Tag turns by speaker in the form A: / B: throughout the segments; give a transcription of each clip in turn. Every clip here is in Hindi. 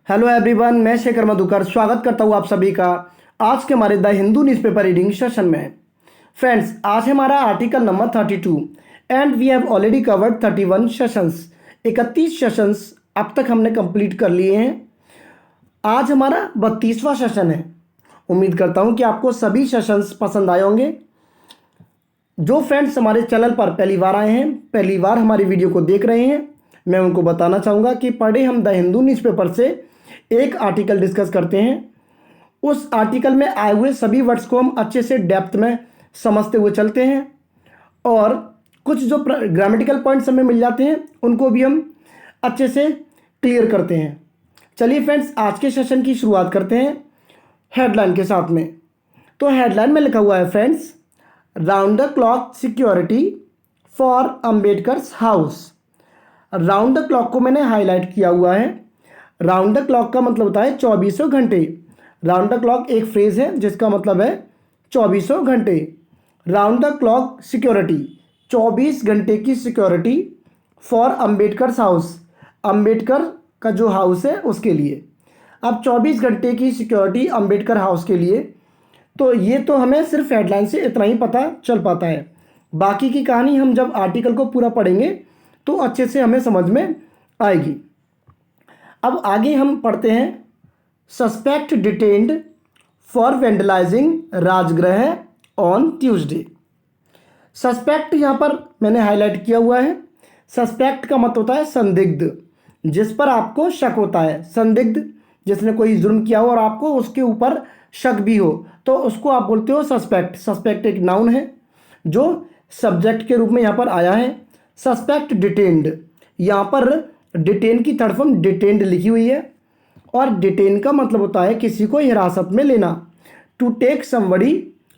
A: हेलो एवरीवन, मैं शेखर मधुकर स्वागत करता हूँ आप सभी का आज के हमारे the Hindu newspaper reading session में। फ्रेंड्स, आज है हमारा article number 32 and we have already covered 31 sessions. 31 sessions अब तक हमने कंप्लीट कर लिए हैं। आज हमारा 32वां सेशन है। उम्मीद करता हूँ कि आपको सभी सेशंस पसंद आए होंगे। जो फ्रेंड्स हमारे चैनल पर पहली बार आए हैं, पहली बार हमारी वीडियो को देख रहे हैं, मैं उनको बताना चाहूँगा कि पर डे हम द हिंदू न्यूज़पेपर से एक आर्टिकल डिस्कस करते हैं। उस आर्टिकल में आए हुए सभी वर्ड्स को हम अच्छे से डेप्थ में समझते हुए चलते हैं और कुछ जो ग्रामेटिकल पॉइंट्स हमें मिल जाते हैं उनको भी हम अच्छे से क्लियर करते हैं। चलिए फ्रेंड्स, आज के सेशन की शुरुआत करते हैं हेडलाइन के साथ में। तो हेडलाइन में लिखा हुआ है friends, round the clock security for Ambedkar's house. Round the clock को मैंने हाईलाइट किया हुआ है। राउंड द क्लॉक का मतलब होता है 2400 घंटे। राउंड द क्लॉक एक फ्रेज है जिसका मतलब है 2400 घंटे। राउंड द क्लॉक सिक्योरिटी, 24 घंटे की security for Ambedkar's house, Ambedkar का जो हाउस है उसके लिए। अब 24 घंटे की सिक्योरिटी अम्बेडकर हाउस के लिए, तो ये तो हमें सिर्फ हेडलाइन से इतना ही पता चल पाता है। बाकी की कहानी हम जब आर्टिकल को पूरा पढ़ेंगे तो अच्छे से हमें समझ में आएगी। अब आगे हम पढ़ते हैं, suspect detained for vandalising Rajgriha on Tuesday. Suspect यहाँ पर मैंने हाईलाइट किया हुआ है। सस्पेक्ट का मतलब होता है संदिग्ध, जिस पर आपको शक होता है। संदिग्ध, जिसने कोई जुर्म किया हो और आपको उसके ऊपर शक भी हो, तो उसको आप बोलते हो सस्पेक्ट। सस्पेक्ट एक नाउन है जो सब्जेक्ट के रूप में यहाँ पर आया है। सस्पेक्ट डिटेन्ड, यहाँ पर डिटेन की थर्ड फॉर्म डिटेन्ड लिखी हुई है और डिटेन का मतलब होता है किसी को हिरासत में लेना। To take somebody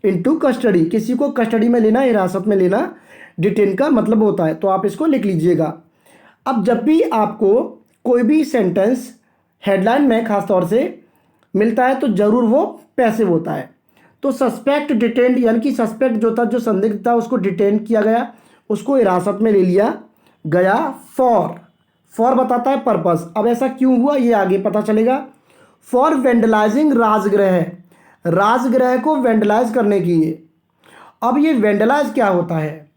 A: into custody, किसी को कस्टडी में लेना, हिरासत में लेना डिटेन का मतलब होता है। तो आप इसको लिख लीजिएगा। अब जब भी आपको कोई भी सेंटेंस हेडलाइन में खास तौर से मिलता है तो ज़रूर वो पैसिव होता है। तो सस्पेक्ट डिटेन्ड यानी कि सस्पेक्ट जो था, जो संदिग्ध था, उसको डिटेन किया गया, उसको हिरासत में ले लिया गया। फॉर बताता है पर्पस। अब ऐसा क्यों हुआ ये आगे पता चलेगा। फॉर वेंडलाइजिंग राजगृह, राजगृह को वेंडलाइज करने की है। अब ये वेंडलाइज क्या होता है?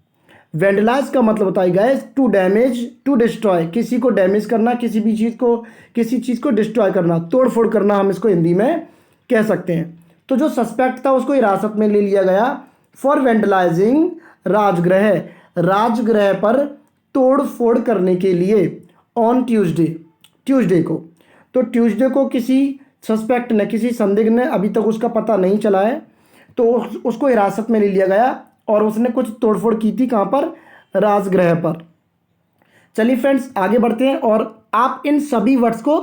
A: वेंडलाइज का मतलब होता है guys to damage, to destroy, किसी को डैमेज करना, किसी भी चीज़ को, किसी चीज़ को डिस्ट्रॉय करना, तोड़ फोड़ करना, हम इसको हिंदी में कह सकते हैं। तो जो सस्पेक्ट था उसको हिरासत में ले लिया गया फॉर वेंडलाइजिंग राजगृह, राजगृह पर तोड़ फोड़ करने के लिए ऑन ट्यूसडे, ट्यूसडे को। तो ट्यूसडे को किसी सस्पेक्ट ने, किसी संदिग्ध ने, अभी तक उसका पता नहीं चला है, तो उसको हिरासत में ले लिया गया और उसने कुछ तोड़फोड़ की थी। कहाँ पर? राजगृह पर। चलिए फ्रेंड्स, आगे बढ़ते हैं और आप इन सभी वर्ड्स को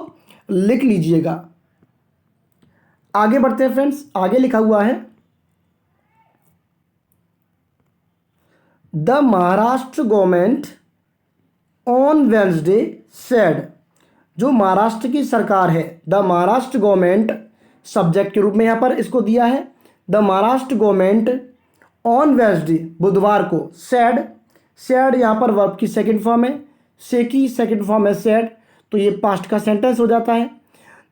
A: लिख लीजिएगा। आगे बढ़ते हैं फ्रेंड्स, आगे लिखा हुआ है, the Maharashtra government on Wednesday said. जो महाराष्ट्र की सरकार है, द महाराष्ट्र गवर्नमेंट सब्जेक्ट के रूप में यहाँ पर इसको दिया है। The Maharashtra government on Wednesday, बुधवार को, सेड, सेड यहाँ पर वर्ब की सेकंड फॉर्म है, से की सेकंड फॉर्म है सेड, तो ये पास्ट का सेंटेंस हो जाता है।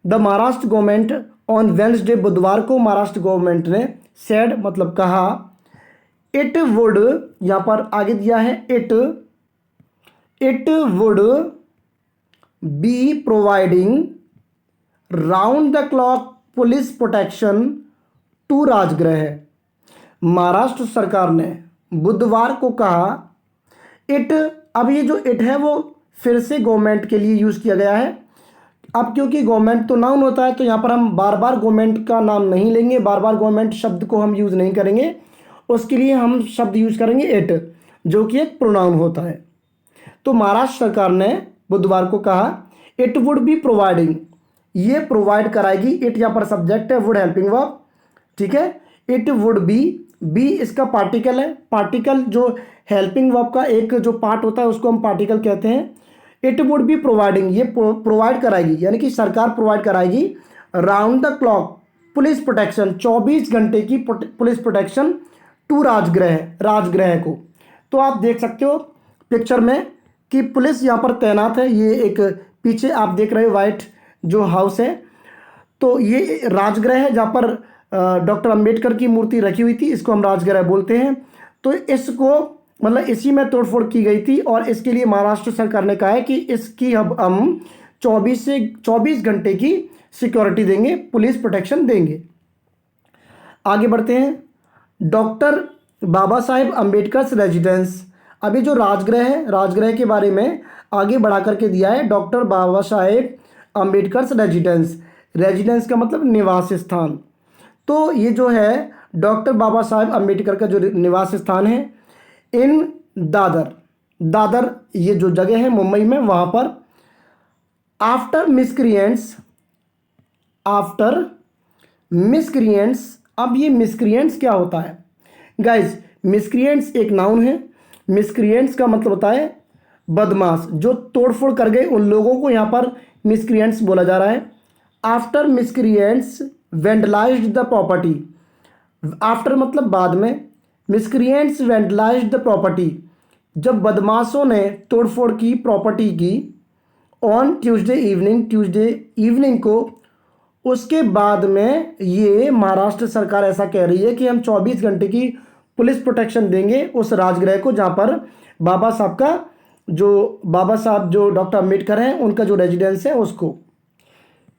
A: The Maharashtra government on Wednesday, बुधवार को महाराष्ट्र गवर्नमेंट ने, सेड मतलब कहा, इट वुड, यहाँ पर आगे दिया है it would be providing round the clock police protection to Rajgruha. Maharashtra सरकार ने बुधवार को कहा, इट, अब ये जो इट है वो फिर से गवर्नमेंट के लिए यूज़ किया गया है। अब क्योंकि गवर्नमेंट तो नाउन होता है तो यहाँ पर हम बार बार गवर्नमेंट का नाम नहीं लेंगे, बार बार गवर्नमेंट शब्द को हम यूज़ नहीं करेंगे। उसके लिए हम शब्द यूज़ करेंगे इट, जो कि एक प्रोनाउन होता है। तो महाराष्ट्र सरकार ने बुधवार को कहा, इट वुड बी प्रोवाइडिंग, ये प्रोवाइड कराएगी। इट यहाँ पर सब्जेक्ट है, वुड हेल्पिंग वर्ब, ठीक है। इट वुड बी इसका पार्टिकल है। पार्टिकल जो हेल्पिंग वर्ब का एक जो पार्ट होता है उसको हम पार्टिकल कहते हैं। इट वुड बी प्रोवाइडिंग, ये प्रोवाइड कराएगी, यानी कि सरकार प्रोवाइड कराएगी round the clock police protection, 24 घंटे की police protection to Rajgruha, Rajgruha को। तो आप देख सकते हो पिक्चर में कि पुलिस यहाँ पर तैनात है। ये एक पीछे आप देख रहे हो वाइट जो हाउस है। तो ये राजगृह है जहाँ पर डॉक्टर अंबेडकर की मूर्ति रखी हुई थी, इसको हम राजगृह बोलते हैं। तो इसको मतलब इसी में तोड़फोड़ की गई थी और इसके लिए महाराष्ट्र सरकार ने कहा है कि इसकी अब हम 24 घंटे की सिक्योरिटी देंगे, पुलिस प्रोटेक्शन देंगे। आगे बढ़ते हैं। Doctor Baba Saheb Ambedkar residence. अभी जो राजगृह है, राजगृह के बारे में आगे बढ़ा करके दिया है doctor Baba Saheb Ambedkar residence. Residence का मतलब निवास स्थान। तो ये जो है डॉक्टर बाबा साहेब अम्बेडकर का जो निवास स्थान है इन दादर, दादर ये जो जगह है मुंबई में, वहाँ पर आफ्टर मिसक्रिएंट्स। अब ये मिसक्रिएंट्स क्या होता है गाइज? मिसक्रिएंट्स एक नाउन है। मिसक्रिएंट्स का मतलब होता है बदमाश, जो तोड़फोड़ कर गए उन लोगों को यहाँ पर मिसक्रिएंट्स बोला जा रहा है। After miscreants vandalised the property. After मतलब बाद में, मिसक्रिएंट्स वेंडलाइज्ड द प्रॉपर्टी, जब बदमाशों ने तोड़फोड़ की प्रॉपर्टी की ऑन ट्यूसडे इवनिंग को। उसके बाद में ये महाराष्ट्र सरकार ऐसा कह रही है कि हम 24 घंटे की पुलिस प्रोटेक्शन देंगे उस राजगृह को जहाँ पर बाबा साहब जो डॉक्टर अंबेडकर हैं उनका जो रेजिडेंस है उसको।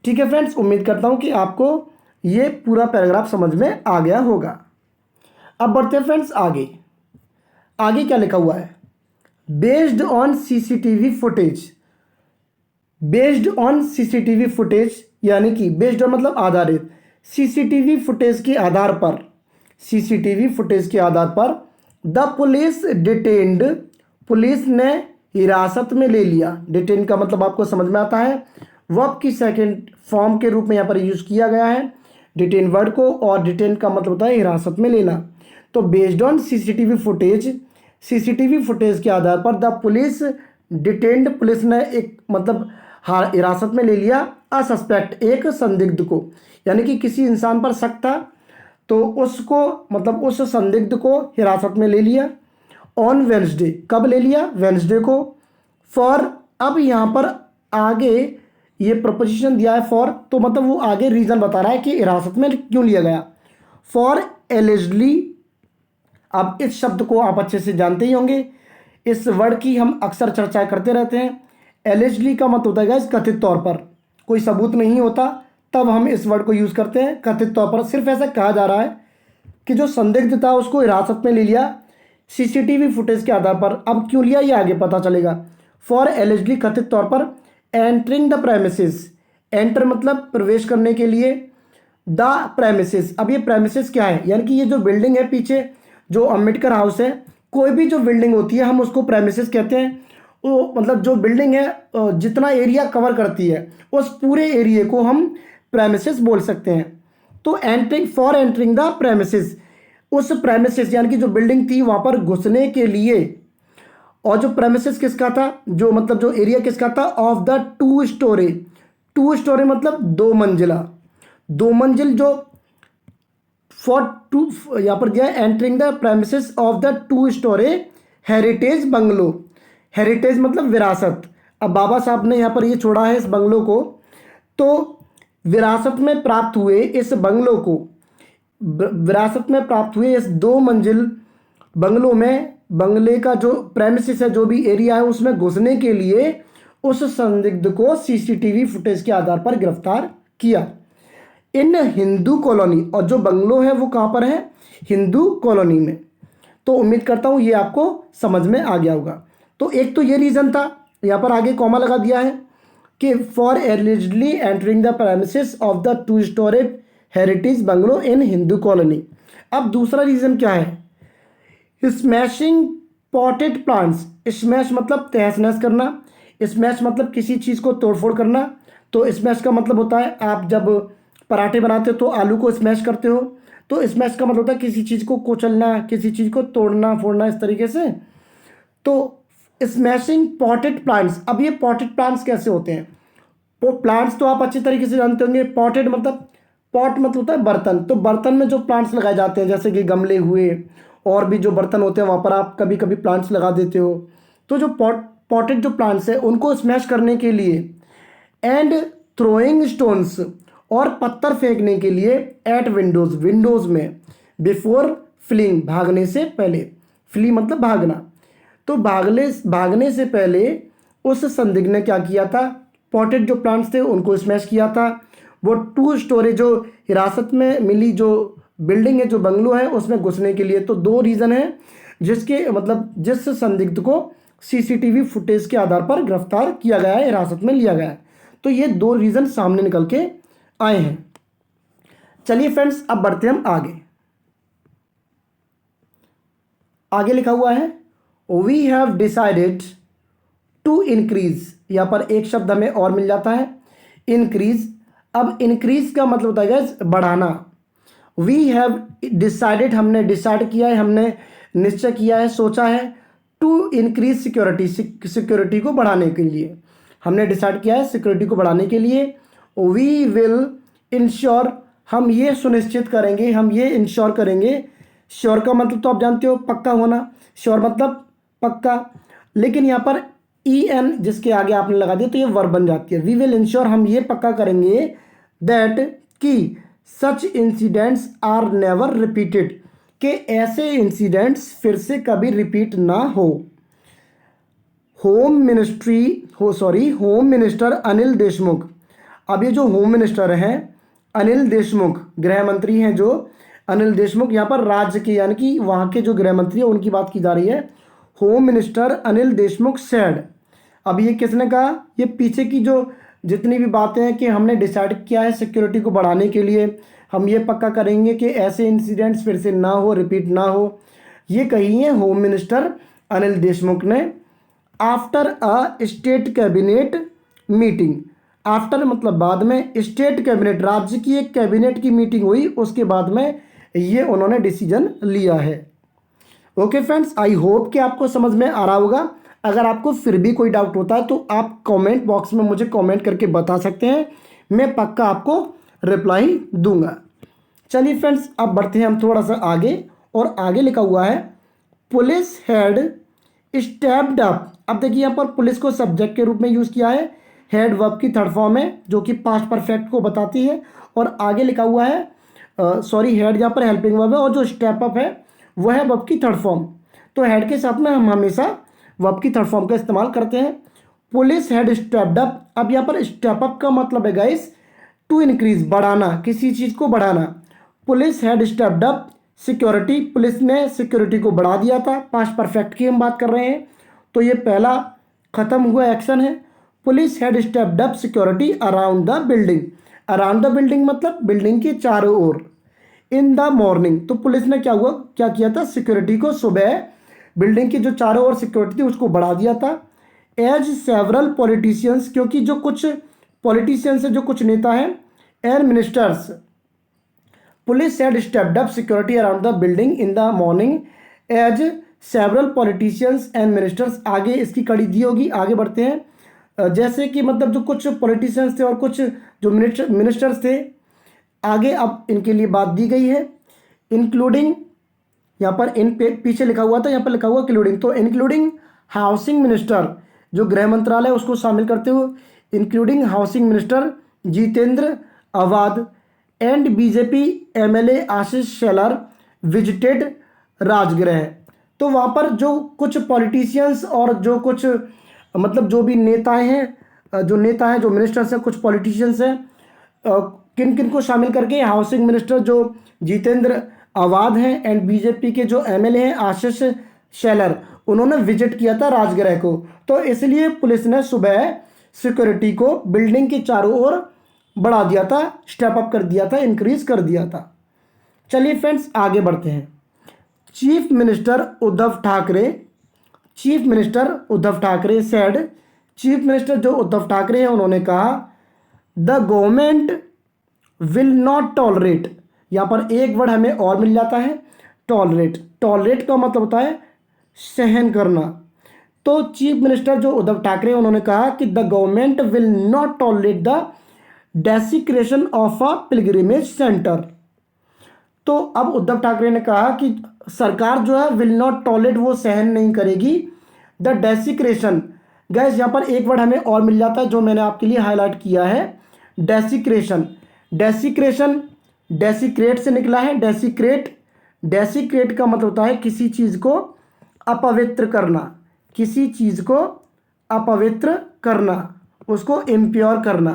A: ठीक है फ्रेंड्स, उम्मीद करता हूँ कि आपको ये पूरा पैराग्राफ समझ में आ गया होगा। अब बढ़ते हैं फ्रेंड्स आगे। आगे क्या लिखा हुआ है? Based on CCTV footage. Based on CCTV footage यानी कि बेस्ड ऑन मतलब आधारित, सीसीटीवी फुटेज के आधार पर, सीसीटीवी फुटेज के आधार पर द पुलिस डिटेन्ड, पुलिस ने हिरासत में ले लिया। डिटेन का मतलब आपको समझ में आता है, वर्ब की सेकंड फॉर्म के रूप में यहाँ पर यूज किया गया है डिटेन वर्ड को, और डिटेन का मतलब होता है हिरासत में लेना। तो based on CCTV footage, CCTV footage के आधार पर द पुलिस डिटेन्ड, पुलिस ने एक मतलब हिरासत में ले लिया अ सस्पेक्ट, एक संदिग्ध को, यानी कि किसी इंसान पर शक था तो उसको मतलब उस संदिग्ध को हिरासत में ले लिया। ऑन वेंसडे, कब ले लिया? वेंसडे को। फॉर, अब यहाँ पर आगे ये प्रपोजिशन दिया है फॉर, तो मतलब वो आगे रीज़न बता रहा है कि हिरासत में क्यों लिया गया। फॉर एलिजली, अब इस शब्द को आप अच्छे से जानते ही होंगे, इस वर्ड की हम अक्सर चर्चा करते रहते हैं। एलिजली का मतलब होता है गाइस कथित तौर पर, कोई सबूत नहीं होता तब हम इस वर्ड को यूज़ करते हैं। कथित तौर पर सिर्फ ऐसा कहा जा रहा है कि जो संदिग्ध था उसको हिरासत में ले लिया सीसीटीवी फुटेज के आधार पर। अब क्यों लिया ये आगे पता चलेगा। फॉर एलिजली, कथित तौर पर। एंटरिंग द प्रेमिसेस, एंटर मतलब प्रवेश करने के लिए, द प्रेमिसेस, अब ये प्रेमिसेस क्या है? यानी कि ये जो बिल्डिंग है पीछे जो अम्बेडकर हाउस है, कोई भी जो बिल्डिंग होती है हम उसको प्रेमिसेस कहते हैं। वो मतलब जो बिल्डिंग है जितना एरिया कवर करती है उस पूरे एरिया को हम प्रेमिसेस बोल सकते हैं। तो entering, for entering the premises, उस प्रेमिसेस यानी कि जो बिल्डिंग थी वहाँ पर घुसने के लिए। और जो प्रेमिसेस किसका था, जो मतलब जो एरिया किसका था? Of the 2 story. 2 स्टोरी मतलब 2 मंजिला, 2 मंजिल जो फॉर टू, यहाँ पर दिया है entering the premises of the 2 story heritage bungalow. Heritage मतलब विरासत। अब बाबा साहब ने यहाँ पर ये छोड़ा है इस बंगलो को, तो विरासत में प्राप्त हुए इस बंगलो को, विरासत में प्राप्त हुए इस 2 मंजिल बंगलों में, बंगले का जो प्रेमिसेस है, जो भी एरिया है, उसमें घुसने के लिए उस संदिग्ध को सीसीटीवी फुटेज के आधार पर गिरफ्तार किया इन हिंदू कॉलोनी। और जो बंगलो है वो कहाँ पर है? हिंदू कॉलोनी में। तो उम्मीद करता हूँ ये आपको समझ में आ गया होगा। तो एक तो ये रीज़न था, यहाँ पर आगे कॉमा लगा दिया है कि for allegedly entering the premises of the 2 story heritage bungalow in Hindu colony. अब दूसरा रीज़न क्या है? Smashing potted plants. स्मैश मतलब तहस नहस करना, स्मैश मतलब किसी चीज़ को तोड़फोड़ करना। तो स्मैश का मतलब होता है आप जब पराठे बनाते हो तो आलू को स्मैश करते हो, तो स्मैश का मतलब होता है किसी चीज़ को कुचलना, किसी चीज़ को तोड़ना फोड़ना, इस तरीके से। तो स्मैशिंग पॉटेड प्लांट्स। अब ये पॉटेड प्लांट्स कैसे होते हैं? वो प्लांट्स तो आप अच्छी तरीके से जानते होंगे। पॉटेड मतलब, पॉट मतलब होता है बर्तन, तो बर्तन में जो प्लांट्स लगाए जाते हैं जैसे कि गमले हुए और भी जो बर्तन होते हैं वहाँ पर आप कभी कभी प्लांट्स लगा देते हो। तो जो पॉटेड जो प्लांट्स है उनको स्मैश करने के लिए एंड थ्रोइंग स्टोन्स, और पत्थर फेंकने के लिए एट विंडोज, विंडोज में, बिफोर फ्लीइंग, भागने से पहले, फ्ली मतलब भागना, तो भागने से पहले उस संदिग्ध ने क्या किया था, पॉटेड जो प्लांट्स थे उनको स्मैश किया था। वो 2 स्टोरी जो हिरासत में मिली जो बिल्डिंग है, जो बंगलो है, उसमें घुसने के लिए। तो 2 रीज़न है जिसके मतलब जिस संदिग्ध को सीसीटीवी फुटेज के आधार पर गिरफ्तार किया गया है, हिरासत में लिया गया है। तो ये 2 रीज़न सामने निकल के आए हैं। चलिए फ्रेंड्स, अब बढ़ते हैं हम आगे। आगे लिखा हुआ है we have decided to increase, यहाँ पर एक शब्द हमें और मिल जाता है, इंक्रीज। अब इंक्रीज का मतलब होता है गाइस बढ़ाना। वी हैव डिसाइडेड, हमने डिसाइड किया है, हमने निश्चय किया है, सोचा है, टू इंक्रीज सिक्योरिटी, सिक्योरिटी को बढ़ाने के लिए हमने डिसाइड किया है, सिक्योरिटी को बढ़ाने के लिए। वी विल इंश्योर, हम ये सुनिश्चित करेंगे, हम ये इंश्योर करेंगे। श्योर का मतलब तो आप जानते हो पक्का होना, श्योर मतलब पक्का, लेकिन यहाँ पर ई एन जिसके आगे आपने लगा दिया तो ये वर्ब बन जाती है। वी विल इंश्योर, हम ये पक्का करेंगे, दैट कि such incidents are never repeated, कि ऐसे इंसिडेंट्स फिर से कभी रिपीट ना हो। होम मिनिस्टर अनिल देशमुख, अब ये जो होम मिनिस्टर हैं अनिल देशमुख, गृह मंत्री हैं जो अनिल देशमुख, यहाँ पर राज्य के यानी कि वहाँ के जो गृह मंत्री है उनकी बात की जा रही है। Home minister Anil Deshmukh said, अब ये किसने कहा, ये पीछे की जो जितनी भी बातें हैं कि हमने डिसाइड किया है सिक्योरिटी को बढ़ाने के लिए, हम ये पक्का करेंगे कि ऐसे इंसिडेंट्स फिर से ना हो, रिपीट ना हो, ये कही है होम मिनिस्टर अनिल देशमुख ने after a state cabinet meeting. After मतलब बाद में, स्टेट कैबिनेट राज्य की एक कैबिनेट की मीटिंग हुई, उसके बाद में ये उन्होंने डिसीजन लिया है। ओके फ्रेंड्स, आई होप कि आपको समझ में आ रहा होगा। अगर आपको फिर भी कोई डाउट होता है तो आप कमेंट बॉक्स में मुझे कमेंट करके बता सकते हैं, मैं पक्का आपको रिप्लाई दूंगा। चलिए फ्रेंड्स, अब बढ़ते हैं हम थोड़ा सा आगे, और आगे लिखा हुआ है पुलिस हैड स्टेप्ड अप। अब देखिए यहाँ पर पुलिस को सब्जेक्ट के रूप में यूज़ किया है, हैड वर्ब की थर्ड फॉर्म है जो कि पास्ट परफेक्ट को बताती है, और आगे लिखा हुआ है हैड यहाँ पर हेल्पिंग वर्ब है, और जो स्टेप अप है वह है वर्ब की थर्ड फॉर्म। तो हैड के साथ में हम हमेशा वर्ब की थर्ड फॉर्म का इस्तेमाल करते हैं। पुलिस हैड स्टेप्ड अप, अब यहाँ पर स्टेप अप का मतलब है गाइस टू इंक्रीज, बढ़ाना, किसी चीज़ को बढ़ाना। Police had stepped up security, police ने सिक्योरिटी को बढ़ा दिया था, पास्ट परफेक्ट की हम बात कर रहे हैं, तो ये पहला खत्म हुआ एक्शन है। Police had stepped up security around the building, around the building मतलब बिल्डिंग के चारों ओर। इन द मॉर्निंग, तो पुलिस ने क्या किया था, सिक्योरिटी को सुबह बिल्डिंग की जो चारों ओर सिक्योरिटी थी उसको बढ़ा दिया था। एज सेवरल पॉलिटिशियंस, क्योंकि जो कुछ पॉलिटिशियंस है, जो कुछ नेता हैं, and ministers, police had stepped up security around the building in the morning as several politicians and ministers. आगे इसकी कड़ी दी होगी, आगे बढ़ते हैं। जैसे कि मतलब जो कुछ पॉलिटिशियंस थे और कुछ जो मिनिस्टर्स थे, आगे अब इनके लिए बात दी गई है। इंक्लूडिंग, यहाँ पर पीछे लिखा हुआ था, यहाँ पर लिखा हुआ इंक्लूडिंग, तो इंक्लूडिंग हाउसिंग मिनिस्टर, जो गृह मंत्रालय उसको शामिल करते हुए, including housing minister Jitendra Awhad and BJP MLA Ashish Shelar visited Rajgriha. तो वहाँ पर जो कुछ पॉलिटिशियंस और जो कुछ मतलब जो भी नेताएं हैं, जो मिनिस्टर्स हैं, कुछ पॉलिटिशियंस हैं, किन किन को शामिल करके हाउसिंग मिनिस्टर जो जितेंद्र अवाद हैं एंड बीजेपी के जो एमएलए हैं आशीष शेलर, उन्होंने विजिट किया था राजगृह को। तो इसलिए पुलिस ने सुबह सिक्योरिटी को बिल्डिंग के चारों ओर बढ़ा दिया था, स्टेप अप कर दिया था, इंक्रीज कर दिया था। चलिए फ्रेंड्स, आगे बढ़ते हैं। Chief minister Uddhav Thackeray said, chief minister जो उद्धव ठाकरे हैं उन्होंने कहा, the government will not tolerate, यहाँ पर एक वर्ड हमें और मिल जाता है, टॉलरेट। टॉलरेट का मतलब होता है सहन करना। तो चीफ मिनिस्टर जो उद्धव ठाकरे उन्होंने कहा कि the government will not tolerate the desecration of a pilgrimage centre. तो अब उद्धव ठाकरे ने कहा कि सरकार जो है विल नॉट टॉलरेट, वो सहन नहीं करेगी द डेसिक्रेशन। गैस यहाँ पर एक वर्ड हमें और मिल जाता है जो मैंने आपके लिए हाईलाइट किया है, डेसिक्रेशन, डेसिक्रेशन डेसिक्रेट से निकला है, डेसिक्रेट। डेसिक्रेट का मतलब होता है किसी चीज़ को अपवित्र करना, किसी चीज़ को अपवित्र करना, उसको इम्प्योर करना।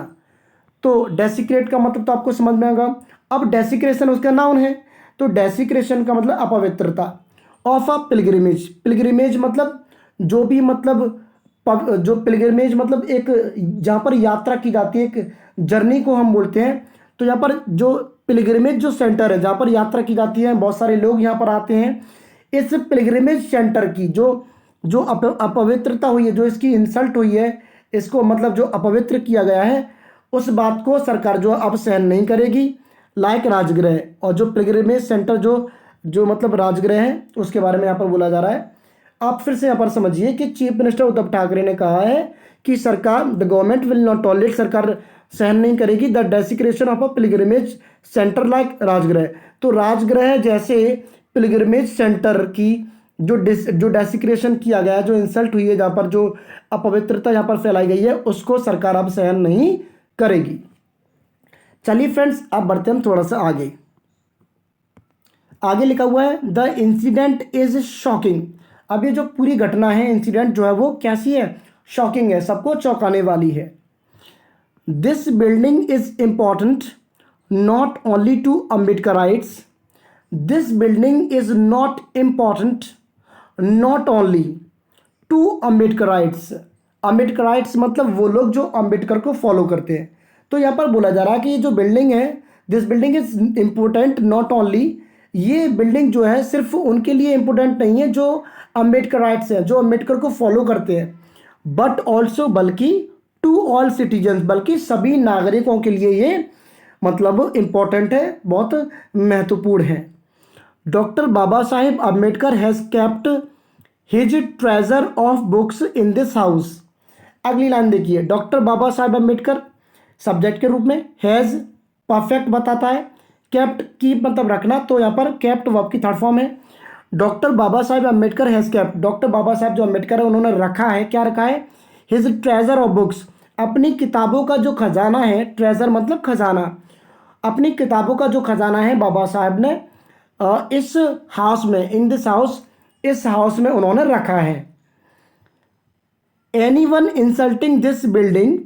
A: तो डेसिक्रेट का मतलब तो आपको समझ में आएगा। अब डेसिक्रेशन उसका नाउन है, तो डेसिक्रेशन का मतलब अपवित्रता। ऑफ अ पिलग्रिमेज, पिलग्रिमेज मतलब जो भी मतलब जो पिलग्रिमेज मतलब एक जहाँ पर यात्रा की जाती है, एक जर्नी को हम बोलते हैं। तो यहाँ पर जो पिलग्रिमेज जो सेंटर है जहाँ पर यात्रा की जाती है, बहुत सारे लोग यहाँ पर आते हैं, इस पिलग्रिमेज सेंटर की जो जो अपवित्रता हुई है, जो इसकी इंसल्ट हुई है, इसको मतलब जो अपवित्र किया गया है, उस बात को सरकार जो अब सहन नहीं करेगी। लाइक राजगृह, और जो पिलग्रिमेज सेंटर जो जो मतलब राजगृह है उसके बारे में यहाँ पर बोला जा रहा है। आप फिर से यहाँ पर समझिए कि चीफ मिनिस्टर उद्धव ठाकरे ने कहा है कि सरकार, the government will not tolerate, सरकार सहन नहीं करेगी the desecration of a pilgrimage centre like Rajgruha. तो राजगृह जैसे पिलग्रिमेज सेंटर की जो डेसिक्रेशन किया गया है, जो इंसल्ट हुई है, जहाँ पर जो अपवित्रता यहाँ पर फैलाई गई है, उसको सरकार अब सहन नहीं करेगी। चलिए फ्रेंड्स, अब बढ़ते हैं हम थोड़ा सा आगे। आगे लिखा हुआ है द इंसिडेंट इज शॉकिंग। अब ये जो पूरी घटना है, इंसिडेंट जो है वो कैसी है, शॉकिंग है, सबको चौंकाने वाली है। This building is important not only to Ambedkarites, this building is not important not only to Ambedkarites. Ambedkarites मतलब वो लोग जो अम्बेडकर को फॉलो करते हैं। तो यहाँ पर बोला जा रहा है कि ये जो बिल्डिंग है, this building is important not only, ये बिल्डिंग जो है सिर्फ उनके लिए इम्पोर्टेंट नहीं है जो अम्बेडकराइट्स हैं, जो अम्बेडकर को फॉलो करते हैं, बट ऑल्सो बल्कि टू ऑल सिटीजन्स, बल्कि सभी नागरिकों के लिए ये मतलब इम्पोर्टेंट है, बहुत महत्वपूर्ण है। Doctor Baba Saheb Ambedkar has kept his treasure of books in this house. अगली लाइन देखिए, डॉक्टर बाबा साहेब अम्बेडकर सब्जेक्ट के रूप में, हैज़ परफेक्ट बताता है, केप्ट की मतलब रखना, तो यहाँ पर केप्ट वर्ब की थर्ड फॉर्म है। Doctor Baba Saheb Ambedkar has kept, doctor Baba Saheb जो अम्बेडकर है उन्होंने रखा है, क्या रखा है, हिज ट्रेजर ऑफ बुक्स, अपनी किताबों का जो खजाना है, ट्रेजर मतलब खजाना, अपनी किताबों का जो खजाना है बाबा साहब ने इस हाउस में, इन दिस हाउस, इस हाउस में उन्होंने रखा है। एनीवन इंसल्टिंग दिस बिल्डिंग,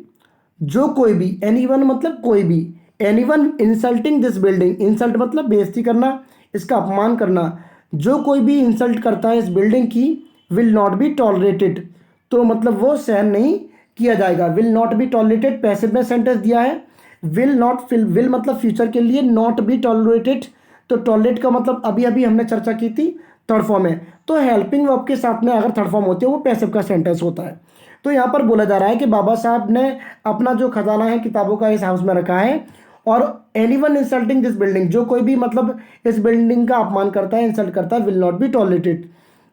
A: जो कोई भी, एनीवन मतलब कोई भी, anyone insulting this building, insult मतलब बेइज्जती करना, इसका अपमान करना, जो कोई भी इंसल्ट करता है इस बिल्डिंग की, विल नॉट बी टॉलरेटेड, तो मतलब वो सहन नहीं किया जाएगा। Will not be tolerated passive में सेंटेंस दिया है, विल नॉट, विल मतलब फ्यूचर के लिए, नॉट बी टॉलरेटेड, तो टॉलरेट का मतलब अभी अभी हमने चर्चा की थी थर्ड फॉर्म है, तो हेल्पिंग वर्ब के साथ में अगर थर्ड फॉर्म होती है वो पैसिव का सेंटेंस होता है। तो यहाँ पर बोला जा रहा है कि बाबा साहब ने अपना जो खजाना है किताबों का इस हाउस में रखा है, और एनीवन इंसल्टिंग दिस बिल्डिंग, जो कोई भी मतलब इस बिल्डिंग का अपमान करता है, इंसल्ट करता है, विल नॉट बी टॉलरेटेड,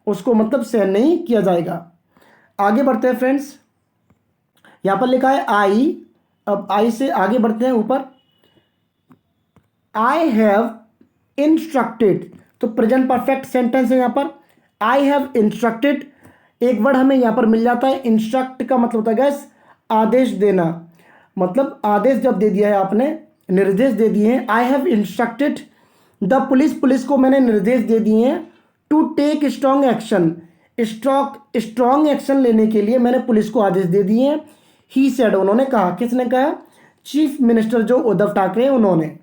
A: उसको मतलब सहन नहीं किया जाएगा। आगे बढ़ते हैं फ्रेंड्स, यहाँ पर लिखा है आई, अब आई से आगे बढ़ते हैं ऊपर, आई हैव इंस्ट्रक्टेड, तो प्रेजेंट परफेक्ट सेंटेंस है यहाँ पर, आई हैव इंस्ट्रक्टेड, एक वर्ड हमें यहाँ पर मिल जाता है, इंस्ट्रक्ट का मतलब होता है गैस आदेश देना, मतलब आदेश जब दे दिया है आपने, निर्देश दे दिए हैं। I have instructed the police, police को मैंने निर्देश दे दिए हैं, to take strong action, strong action लेने के लिए मैंने पुलिस को आदेश दे दिए हैं। ही सेड, उन्होंने कहा, किसने कहा, चीफ मिनिस्टर जो उद्धव ठाकरे उन्होंने।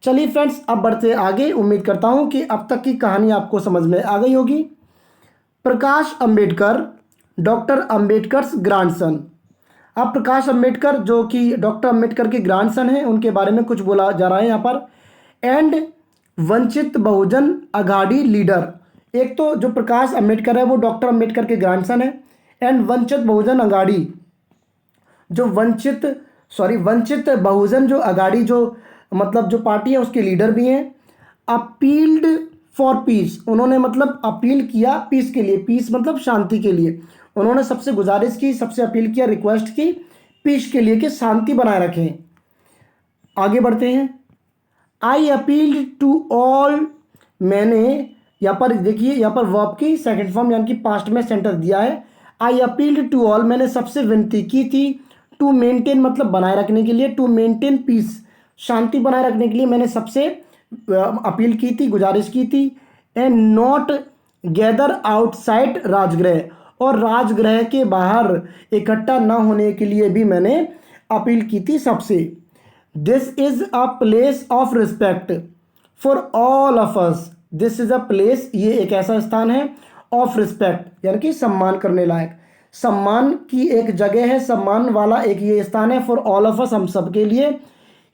A: चलिए फ्रेंड्स, अब बढ़ते आगे, उम्मीद करता हूं कि अब तक की कहानी आपको समझ में आ गई होगी। प्रकाश अंबेडकर, डॉक्टर अंबेडकर ग्रैंडसन। अब प्रकाश अंबेडकर जो कि डॉक्टर अंबेडकर के ग्रैंडसन हैं, उनके बारे में कुछ बोला जा रहा है यहाँ पर। एंड वंचित बहुजन अघाड़ी लीडर, एक तो जो प्रकाश अंबेडकर है वो डॉक्टर अंबेडकर के ग्रैंडसन है, एंड वंचित बहुजन अघाड़ी, जो वंचित बहुजन जो अघाड़ी जो मतलब जो पार्टी है उसके लीडर भी हैं। अपील्ड फॉर पीस, उन्होंने मतलब अपील किया पीस के लिए, पीस मतलब शांति के लिए, उन्होंने सबसे गुजारिश की, सबसे अपील किया, रिक्वेस्ट की पीस के लिए कि शांति बनाए रखें। आगे बढ़ते हैं, आई अपील्ड टू ऑल, मैंने यहाँ पर देखिए, यहाँ पर वर्ब की सेकंड फॉर्म यानी कि पास्ट में सेंटेंस दिया है, आई अपील्ड टू ऑल, मैंने सबसे विनती की थी, टू मेंटेन मतलब बनाए रखने के लिए, टू मेंटेन पीस शांति बनाए रखने के लिए मैंने सबसे अपील की थी, गुजारिश की थी। And not gather outside Rajgruha, और राजगृह के बाहर इकट्ठा न होने के लिए भी मैंने अपील की थी सबसे। This is a place of respect for all of us. This is a place, ये एक ऐसा स्थान है, ऑफ रिस्पेक्ट यानी कि सम्मान करने लायक, सम्मान की एक जगह है, सम्मान वाला एक ये स्थान है, फॉर ऑल ऑफ अस हम सब के लिए।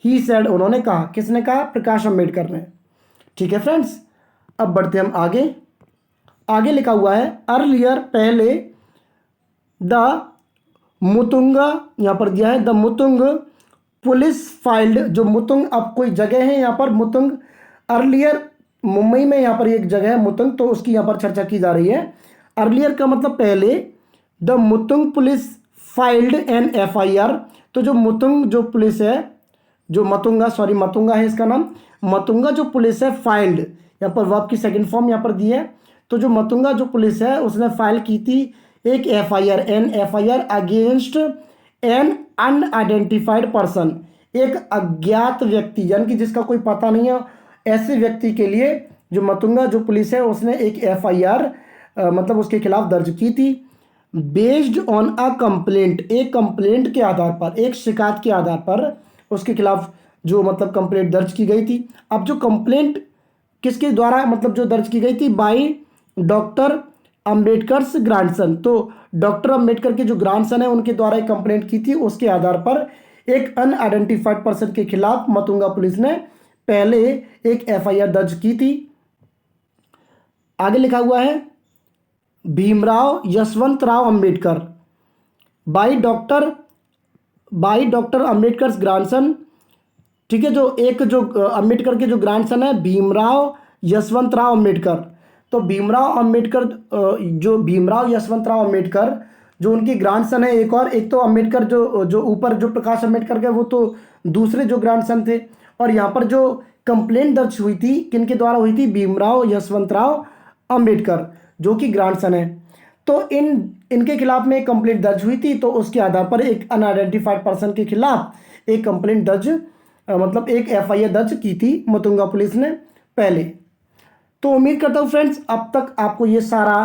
A: ही सेड, उन्होंने कहा, किसने कहा? प्रकाश अम्बेडकर ने। ठीक है फ्रेंड्स, अब बढ़ते हम आगे। आगे लिखा हुआ है अर्लियर, पहले, द मुतुंगा, यहाँ पर दिया है द मुतुंग पुलिस फाइल्ड, जो मुतुंग अब कोई जगह है यहाँ पर मुतुंग, अर्लियर मुंबई में यहाँ पर एक जगह है मुतुंग, तो उसकी यहाँ पर चर्चा की जा रही है। अर्लियर का मतलब पहले, the Matunga police filed an FIR, तो जो मुतुंग जो पुलिस है, जो मतुंगा, सॉरी मतुंगा है इसका नाम, मतुंगा जो पुलिस है फाइल्ड, यहाँ पर वर्ब की सेकंड फॉर्म यहाँ पर दी है, तो जो मतुंगा जो पुलिस है उसने फाइल की थी एक FIR, an FIR against an unidentified person, एक अज्ञात व्यक्ति यानी कि जिसका कोई पता नहीं है, ऐसे व्यक्ति के लिए जो मतुंगा जो पुलिस है उसने एक एफआईआर मतलब उसके खिलाफ दर्ज की थी। बेस्ड ऑन अ कंप्लेंट, एक कंप्लेंट के आधार पर, एक शिकायत के आधार पर उसके खिलाफ जो मतलब कंप्लेंट दर्ज की गई थी। अब जो कंप्लेंट किसके द्वारा मतलब जो दर्ज की गई थी? बाई डॉक्टर अम्बेडकर्स ग्रैंडसन, तो डॉक्टर अम्बेडकर के जो ग्रैंडसन है उनके द्वारा एक कंप्लेंट की थी, उसके आधार पर एक अनआइडेंटिफाइड पर्सन के खिलाफ मतुंगा पुलिस ने पहले एक एफआईआर दर्ज की थी। आगे लिखा हुआ है Bhimrao Yashwantrao Ambedkar, by doctor Ambedkar grandson. ठीक है, जो एक जो अम्बेडकर के जो ग्रैंडसन है भीमराव यशवंतराव अम्बेडकर, तो भीमराव अम्बेडकर जो भीमराव यशवंतराव अम्बेडकर जो उनकी ग्रैंडसन है, एक और, एक तो अम्बेडकर जो ऊपर जो प्रकाश अम्बेडकर के वो तो दूसरे जो ग्रैंडसन थे, और यहाँ पर जो कंप्लेंट दर्ज हुई थी किनके द्वारा हुई थी? भीमराव यशवंतराव अम्बेडकर जो कि ग्रैंडसन है। तो इनके खिलाफ में एक कंप्लेंट दर्ज हुई थी, तो उसके आधार पर एक अनआइडेंटिफाइड पर्सन के खिलाफ एक कंप्लेंट दर्ज मतलब एक एफआईआर दर्ज की थी मतुंगा पुलिस ने पहले। तो उम्मीद करता हूँ फ्रेंड्स अब तक आपको ये सारा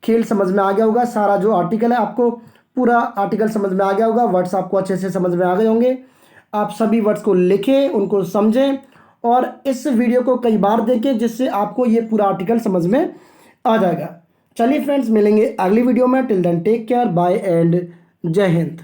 A: खेल समझ में आ गया होगा, सारा जो आर्टिकल है आपको पूरा आर्टिकल समझ में आ गया होगा, वर्ड्स आपको अच्छे से समझ में आ गए होंगे। आप सभी वर्ड्स को लिखें, उनको समझें और इस वीडियो को कई बार देखें जिससे आपको ये पूरा आर्टिकल समझ में आ जाएगा। चलिए फ्रेंड्स, मिलेंगे अगली वीडियो में। Till then take care, bye and जय हिंद।